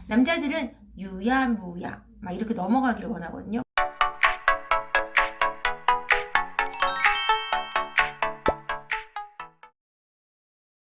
남자들은 유야무야 막 이렇게 넘어가기를 원하거든요.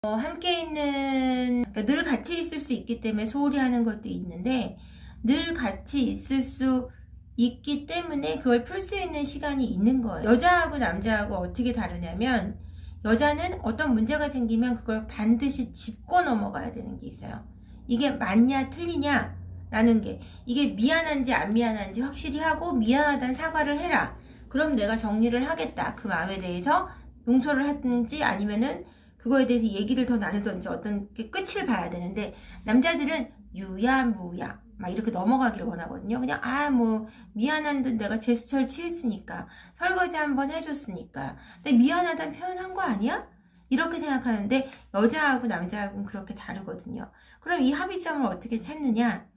함께 있는, 그러니까 늘 같이 있을 수 있기 때문에 소홀히 하는 것도 있는데, 늘 같이 있을 수 있기 때문에 그걸 풀 수 있는 시간이 있는 거예요. 여자하고 남자하고 어떻게 다르냐면, 여자는 어떤 문제가 생기면 그걸 반드시 짚고 넘어가야 되는 게 있어요. 이게 맞냐 틀리냐 라는 게, 이게 미안한지 안 미안한지 확실히 하고 미안하다는 사과를 해라. 그럼 내가 정리를 하겠다. 그 마음에 대해서 용서를 하든지 아니면은 그거에 대해서 얘기를 더 나누든지 어떤 게 끝을 봐야 되는데, 남자들은 유야무야 막 이렇게 넘어가기를 원하거든요. 그냥 뭐 미안한 듯 내가 제스처를 취했으니까, 설거지 한번 해줬으니까, 근데 미안하다는 표현한 거 아니야? 이렇게 생각하는데, 여자하고 남자하고는 그렇게 다르거든요. 그럼 이 합의점을 어떻게 찾느냐?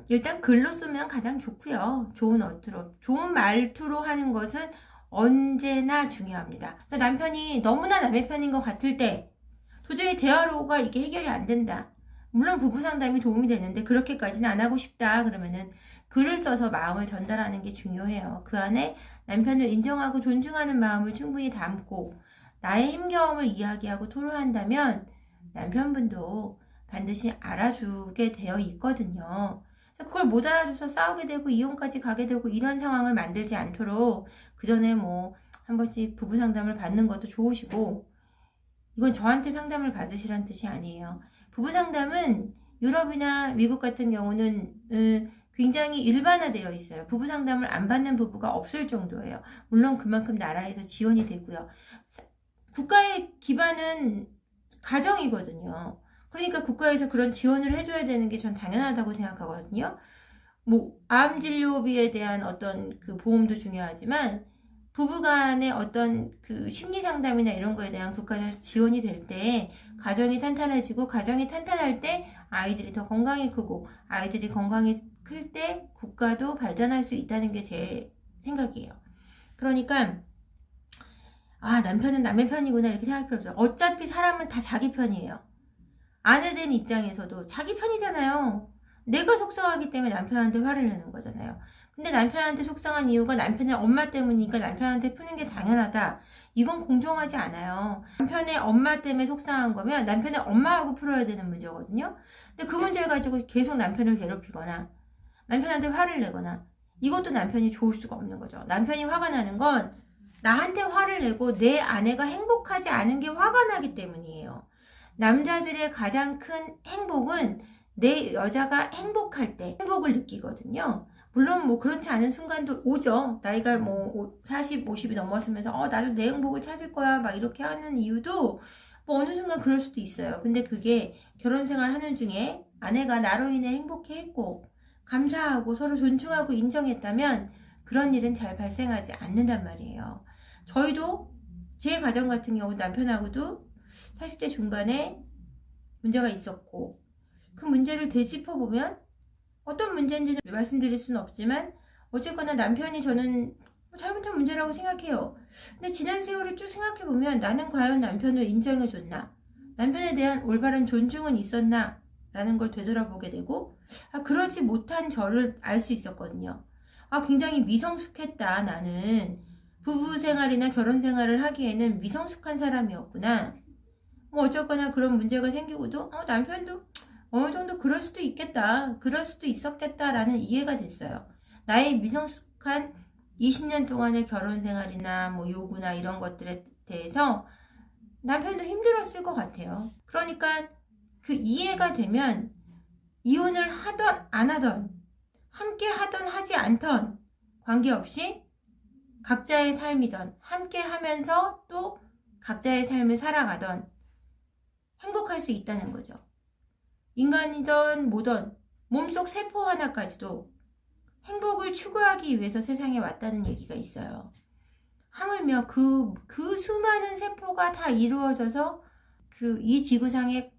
일단 글로 쓰면 가장 좋고요. 좋은 어투로, 좋은 말투로 하는 것은 언제나 중요합니다. 남편이 너무나 남의 편인 것 같을 때, 도저히 대화로가 이게 해결이 안 된다. 물론 부부 상담이 도움이 되는데 그렇게까지는 안 하고 싶다. 그러면은 글을 써서 마음을 전달하는 게 중요해요. 그 안에 남편을 인정하고 존중하는 마음을 충분히 담고 나의 힘겨움을 이야기하고 토로한다면 남편분도 반드시 알아주게 되어 있거든요. 그걸 못 알아줘서 싸우게 되고 이혼까지 가게 되고 이런 상황을 만들지 않도록 그 전에 한 번씩 부부 상담을 받는 것도 좋으시고, 이건 저한테 상담을 받으시라는 뜻이 아니에요. 부부 상담은 유럽이나 미국 같은 경우는 굉장히 일반화되어 있어요. 부부 상담을 안 받는 부부가 없을 정도예요. 물론 그만큼 나라에서 지원이 되고요. 국가의 기반은 가정이거든요. 그러니까 국가에서 그런 지원을 해줘야 되는 게 전 당연하다고 생각하거든요. 암 진료비에 대한 어떤 그 보험도 중요하지만, 부부간의 어떤 그 심리 상담이나 이런 거에 대한 국가에서 지원이 될 때 가정이 탄탄해지고, 가정이 탄탄할 때 아이들이 더 건강히 크고, 아이들이 건강히 클 때 국가도 발전할 수 있다는 게 제 생각이에요. 그러니까 남편은 남의 편이구나 이렇게 생각할 필요 없어요. 어차피 사람은 다 자기 편이에요. 아내 된 입장에서도 자기 편이잖아요. 내가 속상하기 때문에 남편한테 화를 내는 거잖아요. 근데 남편한테 속상한 이유가 남편의 엄마 때문이니까 남편한테 푸는 게 당연하다. 이건 공정하지 않아요. 남편의 엄마 때문에 속상한 거면 남편의 엄마하고 풀어야 되는 문제거든요. 근데 그 문제를 가지고 계속 남편을 괴롭히거나 남편한테 화를 내거나, 이것도 남편이 좋을 수가 없는 거죠. 남편이 화가 나는 건 나한테 화를 내고 내 아내가 행복하지 않은 게 화가 나기 때문이에요. 남자들의 가장 큰 행복은 내 여자가 행복할 때 행복을 느끼거든요. 물론 그렇지 않은 순간도 오죠. 나이가 40, 50이 넘었으면서 나도 내 행복을 찾을 거야 막 이렇게 하는 이유도 어느 순간 그럴 수도 있어요. 근데 그게 결혼 생활 하는 중에 아내가 나로 인해 행복해 했고 감사하고 서로 존중하고 인정했다면 그런 일은 잘 발생하지 않는단 말이에요. 저희도 제 가정 같은 경우 남편하고도 40대 중반에 문제가 있었고, 그 문제를 되짚어보면 어떤 문제인지는 말씀드릴 수는 없지만 어쨌거나 남편이 저는 잘못한 문제라고 생각해요. 근데 지난 세월을 쭉 생각해보면 나는 과연 남편을 인정해줬나? 남편에 대한 올바른 존중은 있었나? 라는 걸 되돌아보게 되고, 그러지 못한 저를 알 수 있었거든요. 굉장히 미성숙했다. 나는 부부 생활이나 결혼 생활을 하기에는 미성숙한 사람이었구나. 어쨌거나 그런 문제가 생기고도 남편도 어느 정도 그럴 수도 있겠다, 그럴 수도 있었겠다라는 이해가 됐어요. 나의 미성숙한 20년 동안의 결혼 생활이나 요구나 이런 것들에 대해서 남편도 힘들었을 것 같아요. 그러니까 그 이해가 되면 이혼을 하던 안 하던, 함께 하던 하지 않던 관계없이 각자의 삶이던, 함께 하면서 또 각자의 삶을 살아가던 행복할 수 있다는 거죠. 인간이든 뭐든 몸속 세포 하나까지도 행복을 추구하기 위해서 세상에 왔다는 얘기가 있어요. 하물며 그 수많은 세포가 다 이루어져서 이 지구상의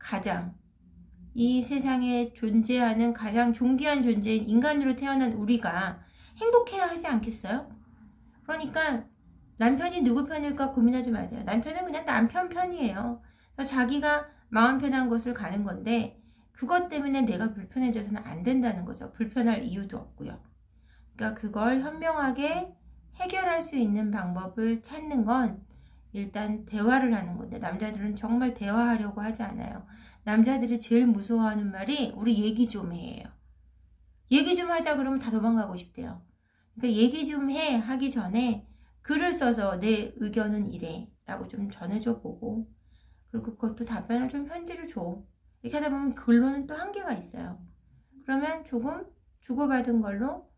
이 세상에 존재하는 가장 존귀한 존재인 인간으로 태어난 우리가 행복해야 하지 않겠어요? 그러니까 남편이 누구 편일까 고민하지 마세요. 남편은 그냥 남편 편이에요. 자기가 마음 편한 곳을 가는 건데, 그것 때문에 내가 불편해져서는 안 된다는 거죠. 불편할 이유도 없고요. 그러니까 그걸 현명하게 해결할 수 있는 방법을 찾는 건 일단 대화를 하는 건데, 남자들은 정말 대화하려고 하지 않아요. 남자들이 제일 무서워하는 말이 우리 얘기 좀 해예요. 얘기 좀 하자 그러면 다 도망가고 싶대요. 그러니까 얘기 좀 해 하기 전에 글을 써서 내 의견은 이래 라고 좀 전해줘 보고, 그리고 그것도 답변을 좀 편지로 줘. 이렇게 하다 보면 글로는 또 한계가 있어요. 그러면 조금 주고받은 걸로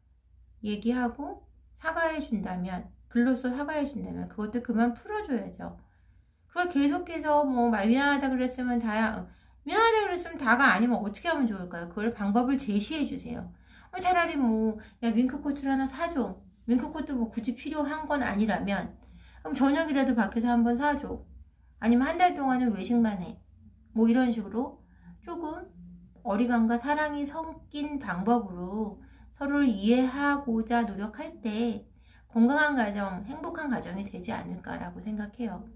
얘기하고 사과해 준다면, 글로써 사과해 준다면 그것도 그만 풀어줘야죠. 그걸 계속해서 뭐 미안하다 그랬으면 다야, 미안하다 그랬으면 다가 아니면 어떻게 하면 좋을까요? 그걸 방법을 제시해 주세요. 차라리 뭐, 야, 윙크코트를 하나 사줘. 윙크코트 뭐 굳이 필요한 건 아니라면, 그럼 저녁이라도 밖에서 한번 사줘. 아니면 한 달 동안은 외식만 해. 뭐 이런 식으로 조금 어리광과 사랑이 섞인 방법으로 서로를 이해하고자 노력할 때 건강한 가정, 행복한 가정이 되지 않을까라고 생각해요.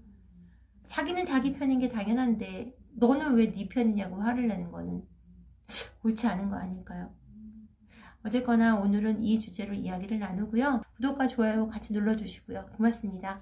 자기는 자기 편인 게 당연한데 너는 왜 네 편이냐고 화를 내는 거는 옳지 않은 거 아닐까요? 어쨌거나 오늘은 이 주제로 이야기를 나누고요. 구독과 좋아요 같이 눌러주시고요. 고맙습니다.